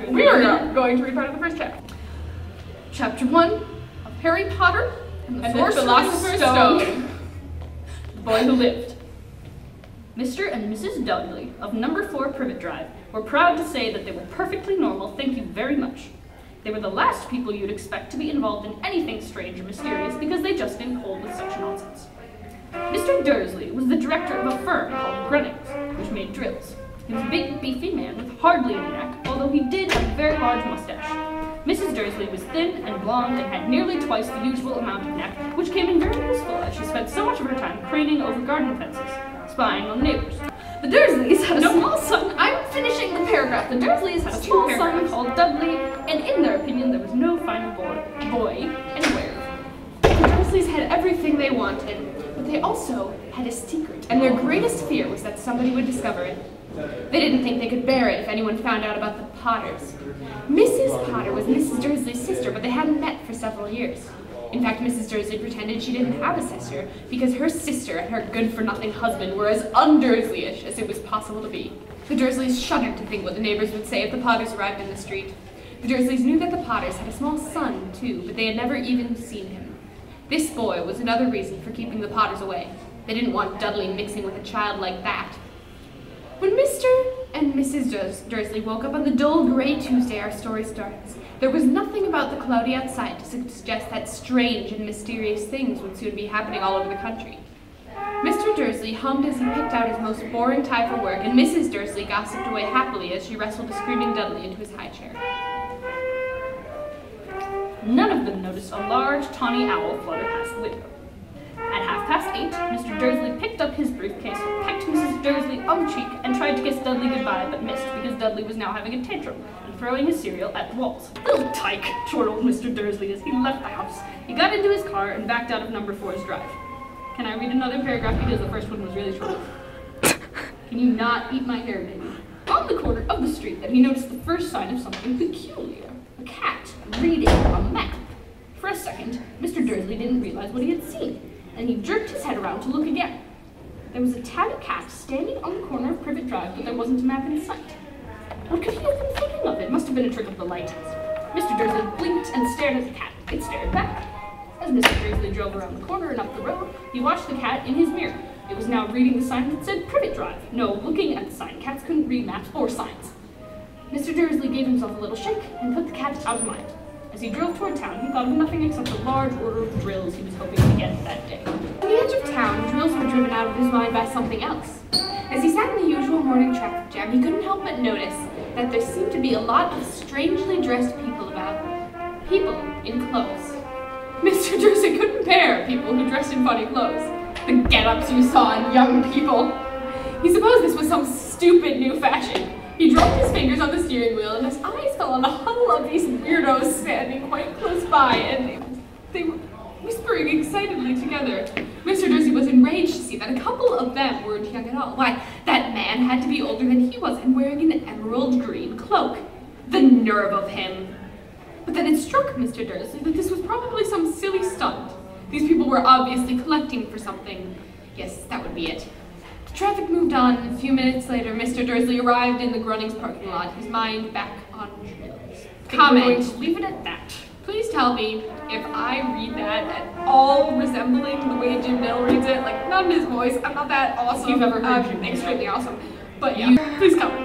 We are going to read part of the first chapter. Chapter 1 of Harry Potter and the Philosopher's Stone. The Boy Who Lived. Mr. and Mrs. Dudley of number 4 Privet Drive were proud to say that they were perfectly normal, thank you very much. They were the last people you'd expect to be involved in anything strange or mysterious because they just didn't hold with such nonsense. Mr. Dursley was the director of a firm called Grunnings, which made drills. He was a big, beefy man with hardly any neck, although he did have a very large mustache. Mrs. Dursley was thin and blonde and had nearly twice the usual amount of neck, which came in very useful as she spent so much of her time craning over garden fences, spying on the neighbors. The Dursleys had a small son. I'm finishing the paragraph. The Dursleys had a small son called Dudley, and in their opinion, there was no finer boy anywhere. The Dursleys had everything they wanted, but they also had a secret, and their greatest fear was that somebody would discover it. They didn't think they could bear it if anyone found out about the Potters. Mrs. Potter was Mrs. Dursley's sister, but they hadn't met for several years. In fact, Mrs. Dursley pretended she didn't have a sister because her sister and her good-for-nothing husband were as un-Dursley-ish as it was possible to be. The Dursleys shuddered to think what the neighbors would say if the Potters arrived in the street. The Dursleys knew that the Potters had a small son, too, but they had never even seen him. This boy was another reason for keeping the Potters away. They didn't want Dudley mixing with a child like that. When Mr. and Mrs. Dursley woke up on the dull gray Tuesday our story starts, there was nothing about the cloudy outside to suggest that strange and mysterious things would soon be happening all over the country. Mr. Dursley hummed as he picked out his most boring tie for work, and Mrs. Dursley gossiped away happily as she wrestled a screaming Dudley into his high chair. None of them noticed a large tawny owl flutter past the window. At 8:30, Mr. Dursley picked up his briefcase, pecked Mrs. Dursley on the cheek, and tried to kiss Dudley goodbye, but missed because Dudley was now having a tantrum and throwing his cereal at the walls. Little tyke, chortled Mr. Dursley as he left the house. He got into his car and backed out of number 4's drive. Can I read another paragraph because the first one was really short? Can you not eat my hair, baby? On the corner of the street, then he noticed the first sign of something peculiar. A cat reading a map. For a second, Mr. Dursley didn't realize what he had seen, and he jerked his head around to look again. There was a tabby cat standing on the corner of Privet Drive, but there wasn't a map in sight. What could he have been thinking of? It must have been a trick of the light. Mr. Dursley blinked and stared at the cat. It stared back. As Mr. Dursley drove around the corner and up the road, he watched the cat in his mirror. It was now reading the sign that said Privet Drive. No, looking at the sign. Cats couldn't read maps or signs. Mr. Dursley gave himself a little shake and put the cat out of mind. As he drove toward town, he thought of nothing except the large order of drills he was hoping to get that day. On the edge of town, drills were driven out of his mind by something else. As he sat in the usual morning traffic jam, he couldn't help but notice that there seemed to be a lot of strangely dressed people about. People in clothes. Mr. Dursley couldn't bear people who dressed in funny clothes. The get-ups you saw in young people. He supposed this was some stupid new fashion. He dropped his fingers on the steering wheel, and his eyes fell on a huddle of these weirdos standing quite close by, and they were whispering excitedly together. Mr. Dursley was enraged to see that a couple of them weren't young at all. Why, that man had to be older than he was and wearing an emerald green cloak. The nerve of him! But then it struck Mr. Dursley that this was probably some silly stunt. These people were obviously collecting for something. Yes, that would be it. Traffic moved on, and a few minutes later, Mr. Dursley arrived in the Grunnings parking lot, his mind back on drills. Comment. Leave it at that. Please tell me if I read that at all resembling the way Jim Dale reads it. Like, not in his voice. I'm not that awesome. You've ever heard Jim Dale. Extremely awesome. But yeah, please comment.